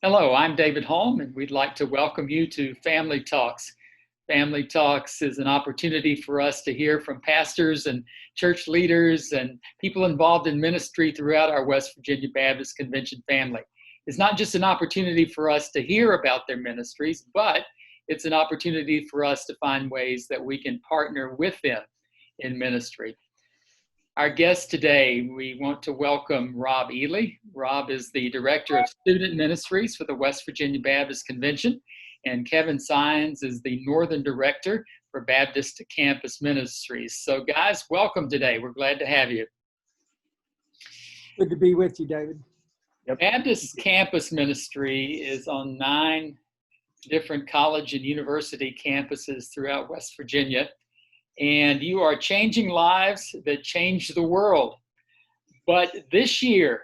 Hello, I'm David Holm, and we'd like to welcome you to Family Talks. Family Talks is an opportunity for us to hear from pastors and church leaders and people involved in ministry throughout our West Virginia Baptist Convention family. It's not just an opportunity for us to hear about their ministries, but it's an opportunity for us to find ways that we can partner with them in ministry. Our guest today, we want to welcome Rob Ely. Rob is the Director of Student Ministries for the West Virginia Baptist Convention, and Kevin Sions is the Northern Director for Baptist Campus Ministries. So guys, welcome today. We're glad to have you. Good to be with you, David. Baptist Campus Ministry is on 9 different college and university campuses throughout West Virginia. And you are changing lives that change the world. But this year,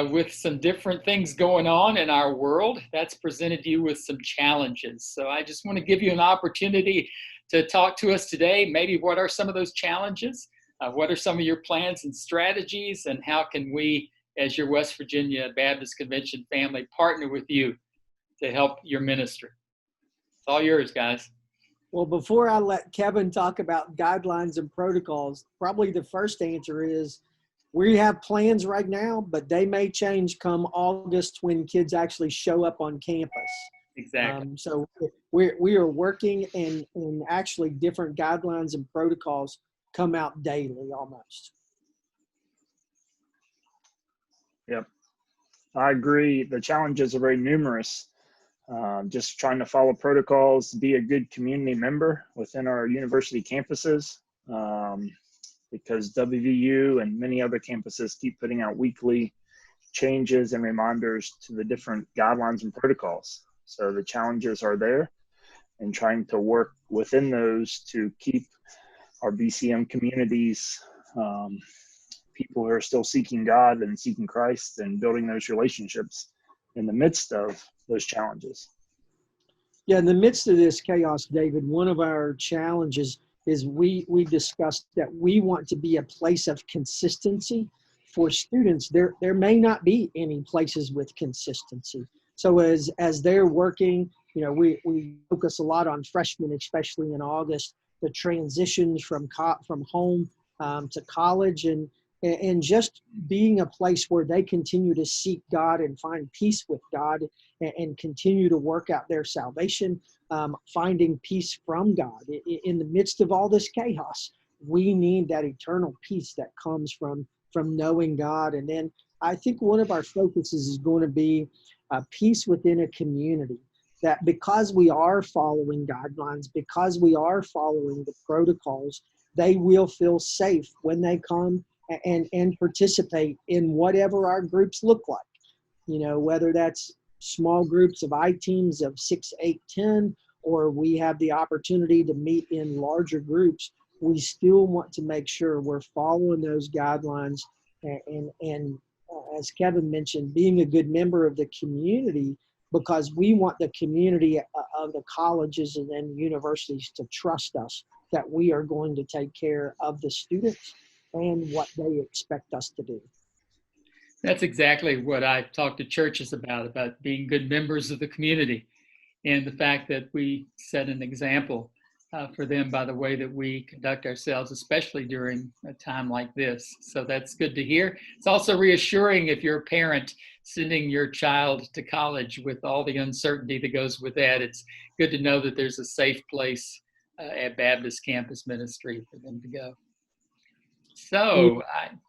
with some different things going on in our world, that's presented you with some challenges. So I just want to give you an opportunity to talk to us today. Maybe what are some of those challenges? What are some of your plans and strategies? And how can we, as your West Virginia Baptist Convention family, partner with you to help your ministry? It's all yours, guys. Well, before I let Kevin talk about guidelines and protocols, probably the first answer is we have plans right now, but they may change come August when kids actually show up on campus. Exactly. So we are working and actually different guidelines and protocols come out daily almost. Yep, I agree. The challenges are very numerous. Just trying to follow protocols, be a good community member within our university campuses, because WVU and many other campuses keep putting out weekly changes and reminders to the different guidelines and protocols. So the challenges are there, and trying to work within those to keep our BCM communities, people who are still seeking God and seeking Christ and building those relationships in the midst of those challenges. Yeah, in the midst of this chaos, David, one of our challenges is we discussed that we want to be a place of consistency for students. There may not be any places with consistency. So as they're working, we focus a lot on freshmen, especially in August, the transitions from home to college and just being a place where they continue to seek God and find peace with God and continue to work out their salvation, finding peace from God. In the midst of all this chaos, we need that eternal peace that comes from knowing God. And then I think one of our focuses is going to be peace within a community, that because we are following guidelines, because we are following the protocols, they will feel safe when they come and participate in whatever our groups look like. Whether that's small groups of I-teams of 6, 8, 10, or we have the opportunity to meet in larger groups, we still want to make sure we're following those guidelines and as Kevin mentioned, being a good member of the community, because we want the community of the colleges and then universities to trust us that we are going to take care of the students and what they expect us to do. That's exactly what I talk to churches about being good members of the community, and the fact that we set an example for them by the way that we conduct ourselves, especially during a time like this. So that's good to hear. It's also reassuring if you're a parent sending your child to college with all the uncertainty that goes with that. It's good to know that there's a safe place at Baptist Campus Ministry for them to go. So,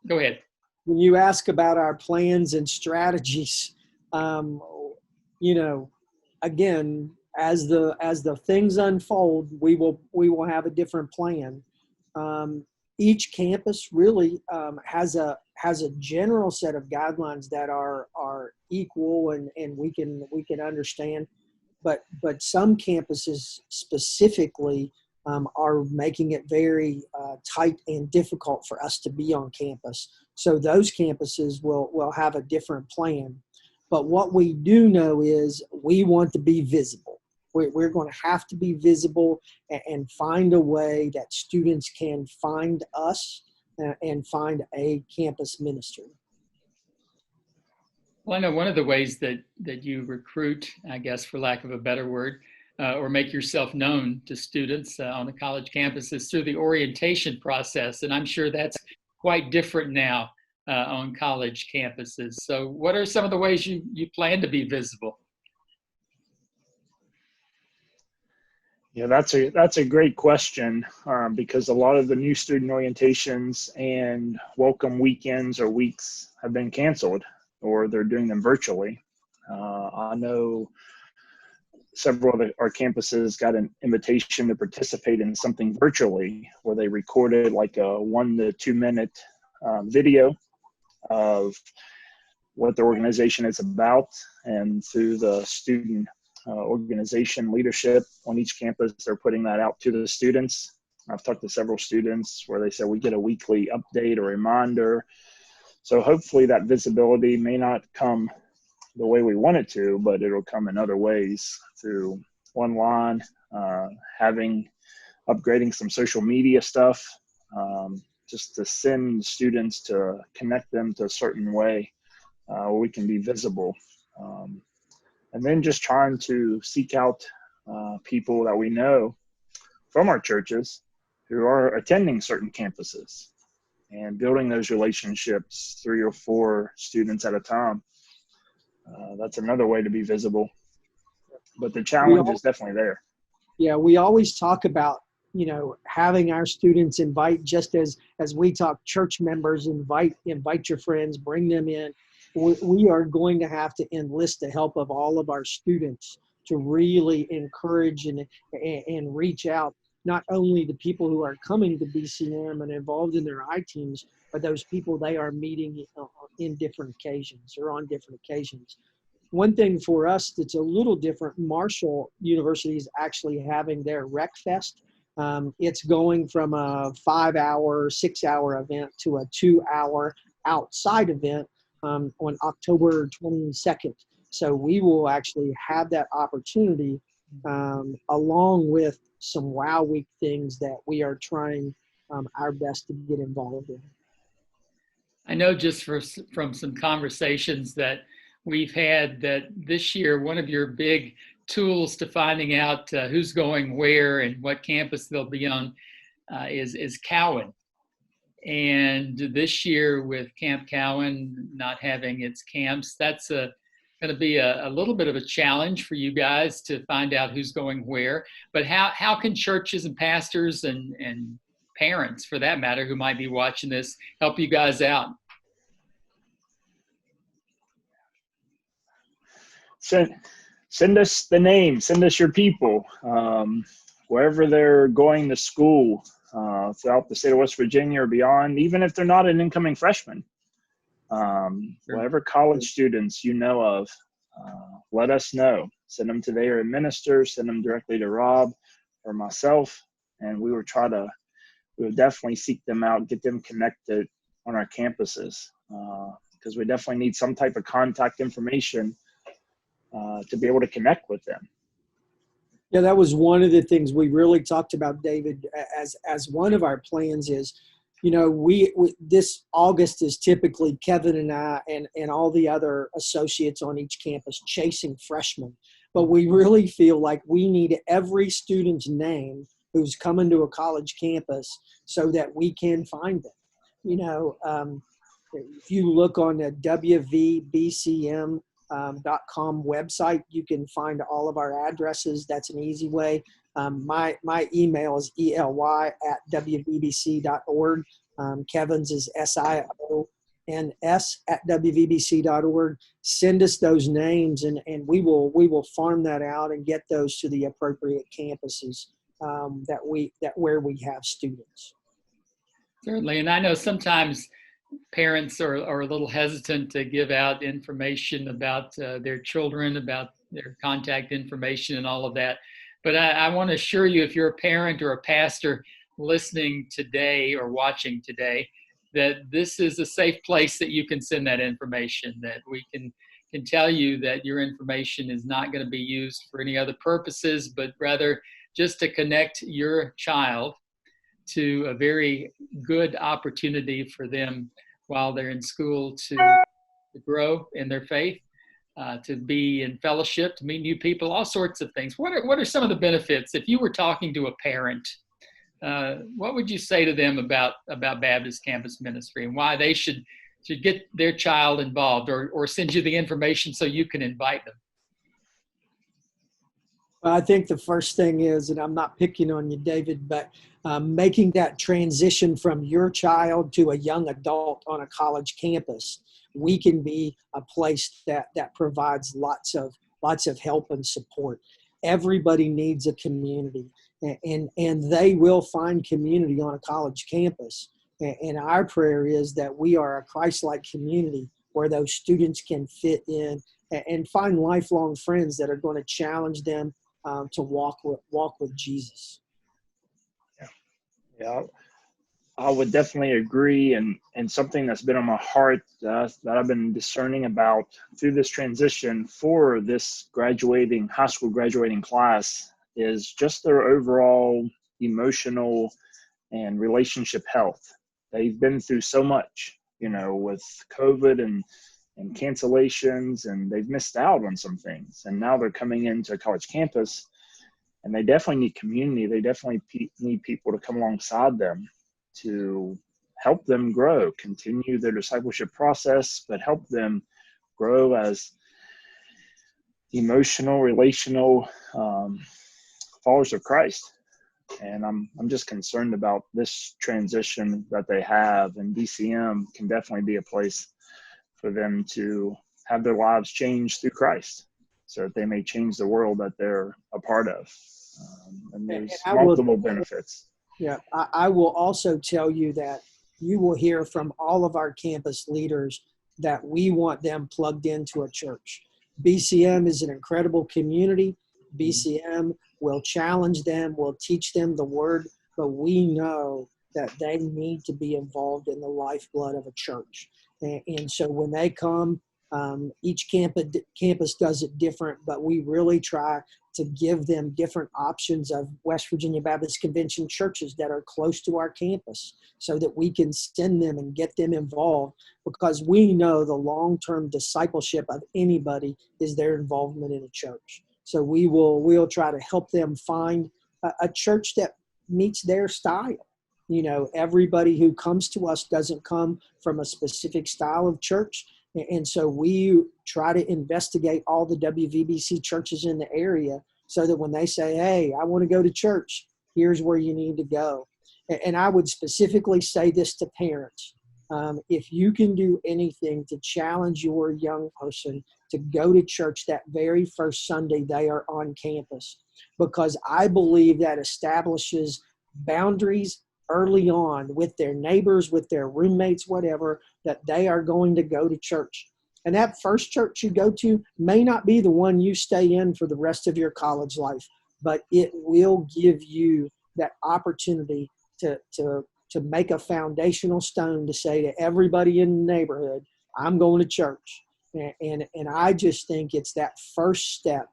go ahead. When you ask about our plans and strategies, again, as the things unfold, we will have a different plan. Each campus really has a general set of guidelines that are equal and we can understand, but some campuses specifically are making it very tight and difficult for us to be on campus. So those campuses will have a different plan. But what we do know is we want to be visible. We're going to have to be visible and find a way that students can find us and find a campus ministry. Well, I know one of the ways that you recruit, I guess, for lack of a better word, or make yourself known to students on the college campus is through the orientation process. And I'm sure that's quite different now on college campuses. So what are some of the ways you plan to be visible? Yeah, that's a great question, because a lot of the new student orientations and welcome weekends or weeks have been canceled, or they're doing them virtually. I know several of our campuses got an invitation to participate in something virtually, where they recorded like a 1 to 2 minute video of what the organization is about, and through the student organization leadership on each campus, they're putting that out to the students. I've talked to several students where they said we get a weekly update or reminder. So hopefully that visibility may not come the way we want it to, but it'll come in other ways, through online, upgrading some social media stuff, just to send students, to connect them to a certain way where we can be visible. And then just trying to seek out people that we know from our churches who are attending certain campuses, and building those relationships, 3 or 4 students at a time. That's another way to be visible. But the challenge is definitely there. Yeah, we always talk about, having our students invite, just as we talk church members, invite your friends, bring them in. We are going to have to enlist the help of all of our students to really encourage and reach out, not only the people who are coming to BCM and involved in their I-teams, but those people they are meeting in different occasions or on different occasions. One thing for us that's a little different, Marshall University is actually having their Rec Fest. It's going from a 5-hour, 6-hour event to a 2-hour outside event on October 22nd. So we will actually have that opportunity along with some Wow Week things that we are trying our best to get involved in. I know just from some conversations that we've had that this year, one of your big tools to finding out who's going where and what campus they'll be on is Cowan. And this year with Camp Cowan not having its camps, that's going to be a little bit of a challenge for you guys to find out who's going where. But how can churches and pastors and parents, for that matter, who might be watching this, help you guys out? Send us the name, send us your people, wherever they're going to school throughout the state of West Virginia or beyond, even if they're not an incoming freshman. Whatever college students you know of, let us know. Send them to their minister, send them directly to Rob or myself, and we will definitely seek them out, get them connected on our campuses, because we definitely need some type of contact information to be able to connect with them. Yeah, that was one of the things we really talked about, David, as one of our plans is, we this August is typically Kevin and I and all the other associates on each campus chasing freshmen. But we really feel like we need every student's name who's coming to a college campus so that we can find them. If you look on the WVBCM .com website, you can find all of our addresses. That's an easy way. My email is ely@wvbc.org. Kevin's is SIONS@wvbc.org. Send us those names, and we will farm that out and get those to the appropriate campuses where we have students. Certainly, and I know sometimes parents are a little hesitant to give out information about their children, about their contact information and all of that. But I want to assure you, if you're a parent or a pastor listening today or watching today, that this is a safe place that you can send that information, that we can tell you that your information is not going to be used for any other purposes, but rather just to connect your child to a very good opportunity for them while they're in school to to grow in their faith, to be in fellowship, to meet new people, all sorts of things. What are some of the benefits? If you were talking to a parent, what would you say to them about Baptist Campus Ministry and why they should get their child involved, or send you the information so you can invite them? I think the first thing is, and I'm not picking on you, David, but making that transition from your child to a young adult on a college campus, we can be a place that provides lots of help and support. Everybody needs a community, and they will find community on a college campus. And our prayer is that we are a Christ-like community where those students can fit in and find lifelong friends that are going to challenge them to walk with Jesus. Yeah, I would definitely agree, and something that's been on my heart that I've been discerning about through this transition for this high school graduating class is just their overall emotional and relationship health. They've been through so much, with COVID and cancellations, and they've missed out on some things. And now they're coming into a college campus, and they definitely need community. They definitely need people to come alongside them to help them grow, continue their discipleship process, but help them grow as emotional, relational followers of Christ. And I'm just concerned about this transition that they have, and BCM can definitely be a place for them to have their lives changed through Christ, so that they may change the world that they're a part of. And there's multiple benefits. Yeah, I will also tell you that you will hear from all of our campus leaders that we want them plugged into a church. BCM is an incredible community. BCM will challenge them, will teach them the word, but we know that they need to be involved in the lifeblood of a church. And so when they come, each campus does it different, but we really try to give them different options of West Virginia Baptist Convention churches that are close to our campus so that we can send them and get them involved, because we know the long-term discipleship of anybody is their involvement in a church. So we'll try to help them find a church that meets their style. Everybody who comes to us doesn't come from a specific style of church. And so we try to investigate all the WVBC churches in the area so that when they say, hey, I want to go to church, here's where you need to go. And I would specifically say this to parents. If you can do anything to challenge your young person to go to church that very first Sunday they are on campus, because I believe that establishes boundaries early on with their neighbors, with their roommates, whatever, that they are going to go to church. And that first church you go to may not be the one you stay in for the rest of your college life, but it will give you that opportunity to make a foundational stone to say to everybody in the neighborhood, I'm going to church. And I just think it's that first step.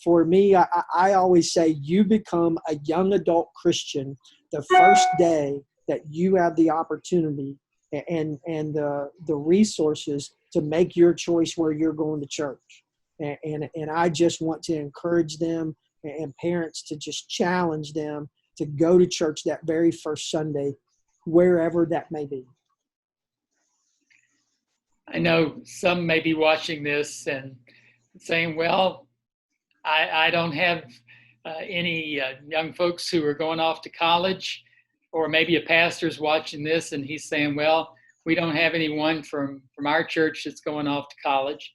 For me, I always say you become a young adult Christian the first day that you have the opportunity and the resources to make your choice where you're going to church. And I just want to encourage them and parents to just challenge them to go to church that very first Sunday, wherever that may be. I know some may be watching this and saying, well, I don't have any young folks who are going off to college, or maybe a pastor's watching this and he's saying, well, we don't have anyone from our church that's going off to college.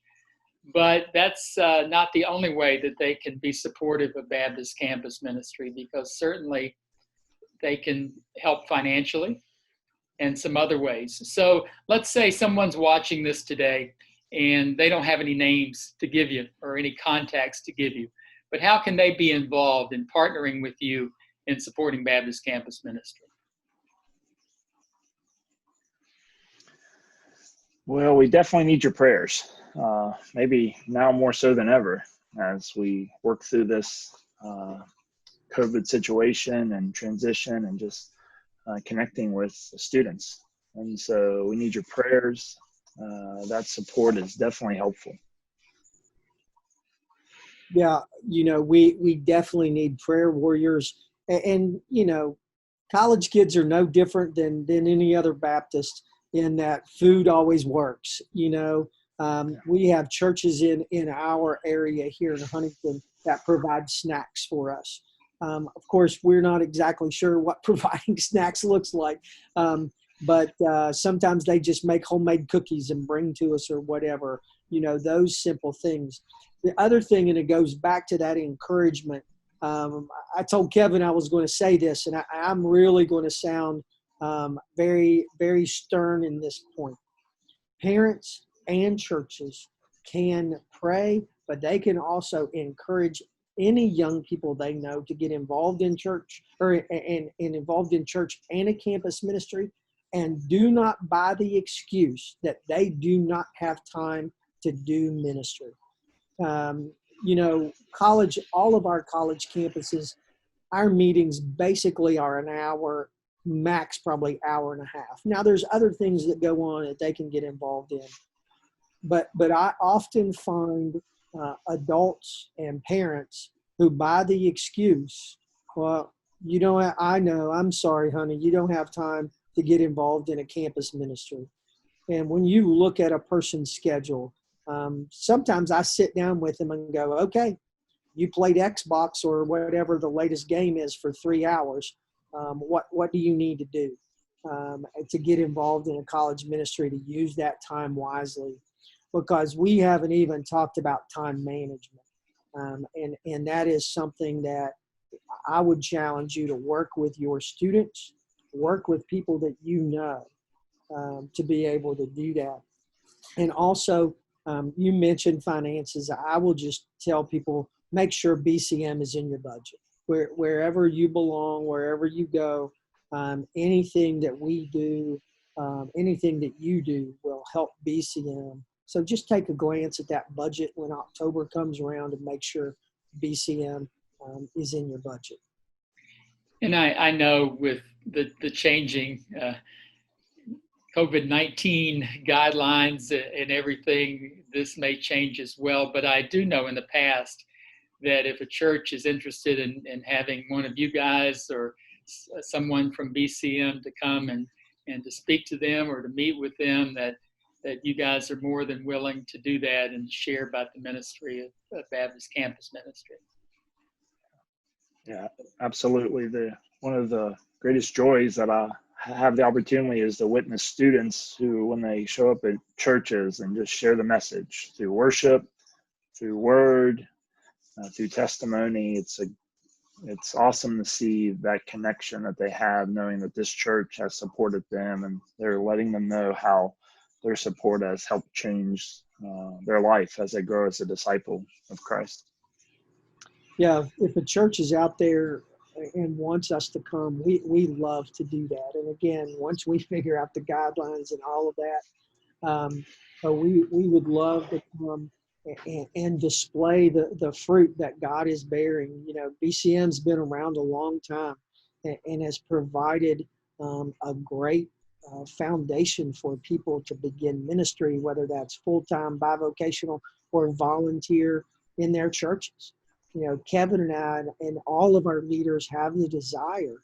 But that's not the only way that they can be supportive of Baptist Campus Ministry, because certainly they can help financially and some other ways. So let's say someone's watching this today and they don't have any names to give you or any contacts to give you. But how can they be involved in partnering with you in supporting Baptist Campus Ministry? Well, we definitely need your prayers, maybe now more so than ever, as we work through this COVID situation and transition and just connecting with the students. And so we need your prayers. that support is definitely helpful. Yeah, we definitely need prayer warriors, and college kids are no different than any other Baptist in that food always works. We have churches in our area here in Huntington that provide snacks for us. Of course, we're not exactly sure what providing snacks looks like, but sometimes they just make homemade cookies and bring to us or whatever. Those simple things. The other thing, and it goes back to that encouragement. I told Kevin I was going to say this, and I'm really going to sound very, very stern in this point. Parents and churches can pray, but they can also encourage any young people they know to get involved in church and involved in church and a campus ministry, and do not buy the excuse that they do not have time to do ministry. College, all of our college campuses, our meetings basically are an hour, max probably hour and a half. Now there's other things that go on that they can get involved in. But I often find adults and parents who buy the excuse, well, I know, I'm sorry, honey, you don't have time to get involved in a campus ministry. And when you look at a person's schedule, sometimes I sit down with them and go, okay, you played Xbox or whatever the latest game is for 3 hours. What do you need to do to get involved in a college ministry to use that time wisely? Because we haven't even talked about time management. And that is something that I would challenge you to work with your students, work with people that you know to be able to do that. And also, you mentioned finances. I will just tell people, make sure BCM is in your budget. Wherever you belong, wherever you go, anything that we do, anything that you do will help BCM. So just take a glance at that budget when October comes around and make sure BCM is in your budget. And I know with the changing COVID-19 guidelines and everything, this may change as well. But I do know in the past that if a church is interested in having one of you guys or someone from BCM to come and to speak to them or to meet with them, that you guys are more than willing to do that and share about the ministry of Baptist Campus Ministry. Yeah, absolutely. One of the greatest joys that I have the opportunity is to witness students who, when they show up at churches and just share the message through worship, through word, through testimony. It's awesome to see that connection that they have, knowing that this church has supported them and they're letting them know how their support has helped change their life as they grow as a disciple of Christ. Yeah, if a church is out there and wants us to come, we love to do that. And again, once we figure out the guidelines and all of that, we would love to come and display the fruit that God is bearing. BCM's been around a long time and has provided a great foundation for people to begin ministry, whether that's full-time, bivocational, or volunteer in their churches. Kevin and I and all of our leaders have the desire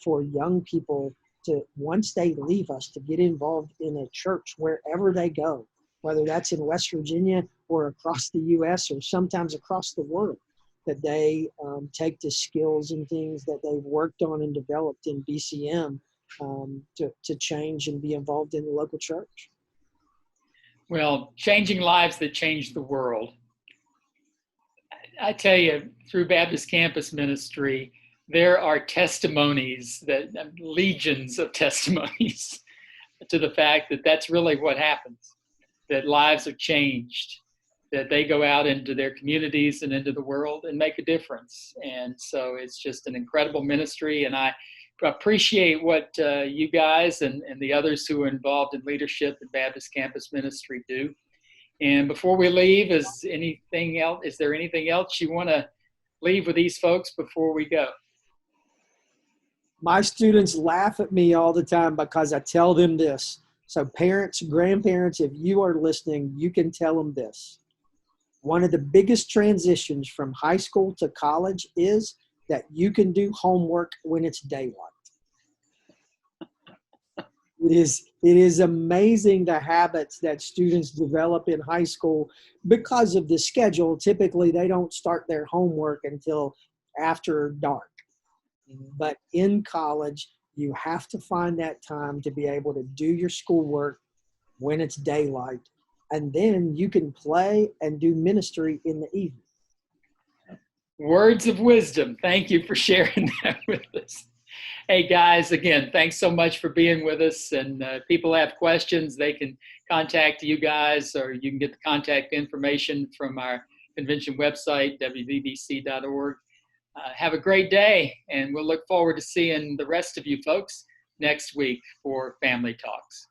for young people to, once they leave us, to get involved in a church wherever they go, whether that's in West Virginia or across the U.S. or sometimes across the world, that they take the skills and things that they've worked on and developed in BCM to change and be involved in the local church. Well, changing lives that change the world. I tell you, through Baptist Campus Ministry, there are testimonies, legions of testimonies to the fact that that's really what happens, that lives are changed, that they go out into their communities and into the world and make a difference. And so it's just an incredible ministry. And I appreciate what you guys and the others who are involved in leadership in Baptist Campus Ministry do. And before we leave, is there anything else you want to leave with these folks before we go? My students laugh at me all the time because I tell them this. So parents, grandparents, if you are listening, you can tell them this. One of the biggest transitions from high school to college is that you can do homework when it's daylight. It is amazing the habits that students develop in high school because of the schedule. Typically, they don't start their homework until after dark. But in college, you have to find that time to be able to do your schoolwork when it's daylight. And then you can play and do ministry in the evening. Words of wisdom. Thank you for sharing that with us. Hey guys, again, thanks so much for being with us. And people have questions, they can contact you guys, or you can get the contact information from our convention website, WVBC.org. Have a great day, and we'll look forward to seeing the rest of you folks next week for Family Talks.